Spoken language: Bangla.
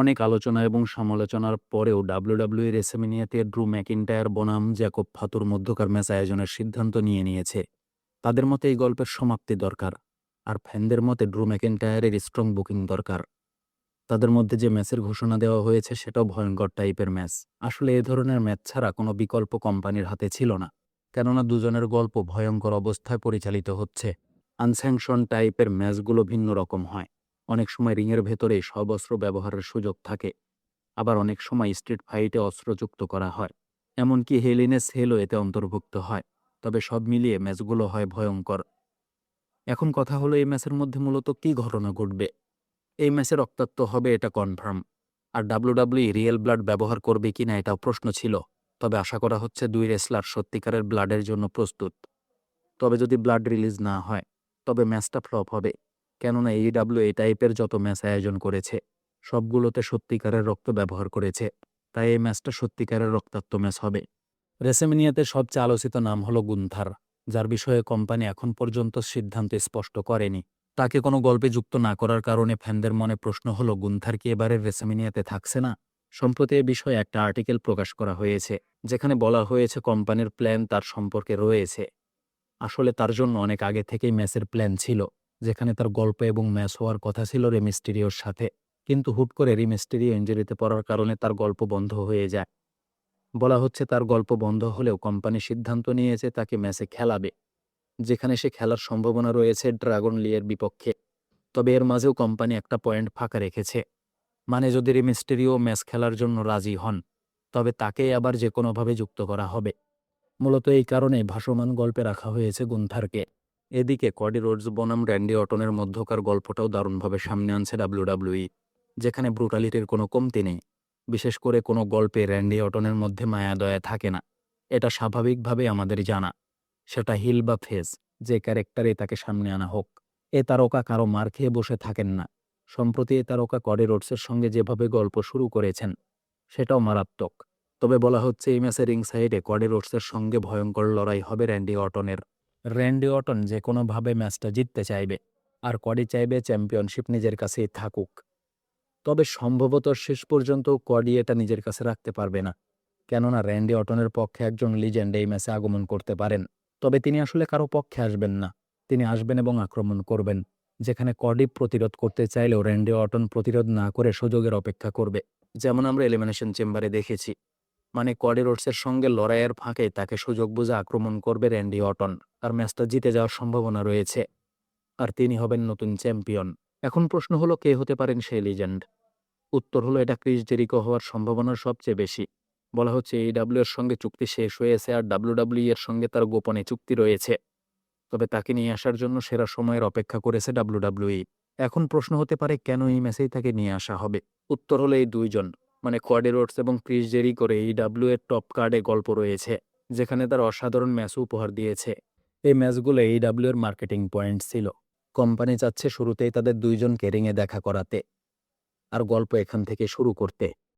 অনেক আলোচনা এবং সমালোচনার পরেও ডাব্লিউডাব্লিউই রেসলম্যানিয়াতে ড্রু ম্যাকিন্টায়ার বনাম জ্যাকব ফাতুর মধ্যকার ম্যাচ আয়োজনের সিদ্ধান্ত নিয়েছে। তাদের মতে এই গল্পের সমাপ্তি দরকার, আর ফ্যানদের মতে ড্রু ম্যাকিন্টায়ারের স্ট্রং বুকিং দরকার। তাদের মধ্যে যে ম্যাচের ঘোষণা দেওয়া হয়েছে সেটাও ভয়ঙ্কর টাইপের ম্যাচ। আসলে এ ধরনের ম্যাচ ছাড়া কোনো বিকল্প কোম্পানির হাতে ছিল না, কেননা দুজনের গল্প ভয়ঙ্কর অবস্থায় পরিচালিত হচ্ছে। আনস্যাংশন টাইপের ম্যাচগুলো ভিন্ন রকম হয়। অনেক সময় রিংয়ের ভেতরেই সব অস্ত্র ব্যবহারের সুযোগ থাকে, আবার অনেক সময় স্ট্রিট ফাইটে অস্ত্রযুক্ত করা হয়। এমনকি হেল ইন এ সেলও এতে অন্তর্ভুক্ত হয়। তবে সব মিলিয়ে ম্যাচগুলো হয় ভয়ঙ্কর। এখন কথা হলো, এই ম্যাচের মধ্যে মূলত কী ঘটনা ঘটবে? এই ম্যাচে রক্তাক্ত হবে এটা কনফার্ম। আর ডাব্লিউডাব্লিউই রিয়েল ব্লাড ব্যবহার করবে কিনা এটাও প্রশ্ন ছিল। তবে আশা করা হচ্ছে দুই রেসলার সত্যিকারের ব্লাডের জন্য প্রস্তুত। তবে যদি ব্লাড রিলিজ না হয়, তবে ম্যাচটা ফ্লপ হবে, কেননা AEW এই টাইপের যত ম্যাচ আয়োজন করেছে সবগুলোতে সত্যিকারের রক্ত ব্যবহার করেছে। তাই এই ম্যাচটা সত্যিকারের রক্তাক্ত ম্যাচ হবে। রেসেমিনিয়াতে সবচেয়ে আলোচিত নাম হলো গুন্থার, যার বিষয়ে কোম্পানি এখন পর্যন্ত সিদ্ধান্ত স্পষ্ট করেনি। তাকে কোনো গল্পে যুক্ত না করার কারণে ফ্যানদের মনে প্রশ্ন হলো, গুন্থার কি এবারের রেসেমিনিয়াতে থাকছে না? সম্প্রতি এ বিষয়ে একটা আর্টিকেল প্রকাশ করা হয়েছে, যেখানে বলা হয়েছে কোম্পানির প্ল্যান তার সম্পর্কে রয়েছে। আসলে তার জন্য অনেক আগে থেকেই ম্যাচের প্ল্যান ছিল, যেখানে তার গল্প এবং ম্যাচ হওয়ার কথা ছিল রে মিস্টেরিওর সাথে। কিন্তু হুট করে রে মিস্টেরিও ইনজুরিতে পড়ার কারণে তার গল্প বন্ধ হয়ে যায়। বলা হচ্ছে তার গল্প বন্ধ হলেও কোম্পানি সিদ্ধান্ত নিয়েছে তাকে ম্যাচে খেলাবে, যেখানে সে খেলার সম্ভাবনা রয়েছে ড্রাগন লিয়ের বিপক্ষে। তবে এর মাঝেও কোম্পানি একটা পয়েন্ট ফাঁকা রেখেছে, মানে যদি রে মিস্টেরিও ম্যাচ খেলার জন্য রাজি হন, তবে তাকেই আবার যে কোনোভাবে যুক্ত করা হবে। মূলত এই কারণে ভাসমান গল্পে রাখা হয়েছে গুন্থারকে। এদিকে কডি রোডস বনাম র্যান্ডি অটনের মধ্যকার গল্পটাও দারুণভাবে সামনে আনছে ডাব্লিউডাব্লিউই, যেখানে ব্রুটালিটির কোনো কমতি নেই। বিশেষ করে কোনো গল্পে র্যান্ডি অটনের মধ্যে মায়াদয়া থাকে না, এটা স্বাভাবিকভাবে আমাদের জানা। সেটা হিল বা ফেস, যে ক্যারেক্টারে তাকে সামনে আনা হোক, এ তারকা কারো মার খেয়ে বসে থাকেন না। সম্প্রতি এ তারকা কডি রোডসের সঙ্গে যেভাবে গল্প শুরু করেছেন সেটাও মারাত্মক। তবে বলা হচ্ছে এই ম্যাচে রিং সাইডে কডি রোডসের সঙ্গে ভয়ঙ্কর লড়াই হবে র্যান্ডি অটনের। র্যান্ডি অটন যে কোনোভাবে ম্যাচটা জিততে চাইবে, আর কডি চাইবে চ্যাম্পিয়নশিপ নিজের কাছেই থাকুক। তবে সম্ভবত শেষ পর্যন্ত কডি এটা নিজের কাছে রাখতে পারবে না, কেননা র্যান্ডি অটনের পক্ষে একজন লিজেন্ড এই ম্যাচে আগমন করতে পারেন। তবে তিনি আসলে কারো পক্ষে আসবেন না, তিনি আসবেন এবং আক্রমণ করবেন, যেখানে কডি প্রতিরোধ করতে চাইলেও র্যান্ডি অটন প্রতিরোধ না করে সুযোগের অপেক্ষা করবে, যেমন আমরা এলিমিনেশন চেম্বারে দেখেছি। মানে কডি রোডসের সঙ্গে লড়াইয়ের ফাঁকে তাকে সুযোগ বুঝে আক্রমণ করবে র্যান্ডি অটন, আর ম্যাচটা জিতে যাওয়ার সম্ভাবনা রয়েছে, আর তিনি হবেন নতুন চ্যাম্পিয়ন। এখন প্রশ্ন হলো, কে হতে পারেন সেই লিজেন্ড? উত্তর হলো, এটা ক্রিস জেরিকো হওয়ার সম্ভাবনা সবচেয়ে বেশি। বলা হচ্ছে AEW এর সঙ্গে চুক্তি শেষ হয়েছে, আর ডাব্লিউডাব্লিউই এর সঙ্গে তার গোপনে চুক্তি রয়েছে। তবে তাকে নিয়ে আসার জন্য সেরা সময়ের অপেক্ষা করেছে ডাব্লিউডাব্লিউই। এখন প্রশ্ন হতে পারে, কেন এই ম্যাচেই তাকে নিয়ে আসা হবে? উত্তর হলো, এই দুইজন, মানে কডি রোডস এবং ক্রিস জেরিকোর AEW এর টপ কার্ডে গল্প রয়েছে, যেখানে তার অসাধারণ ম্যাচও উপহার দিয়েছে। এই ম্যাচগুলো AEW এর মার্কেটিং পয়েন্ট ছিল। কোম্পানি চাচ্ছে শুরুতেই তাদের দুইজনকে রিংয়ে দেখা করাতে, আর গল্প এখান থেকে শুরু করতে।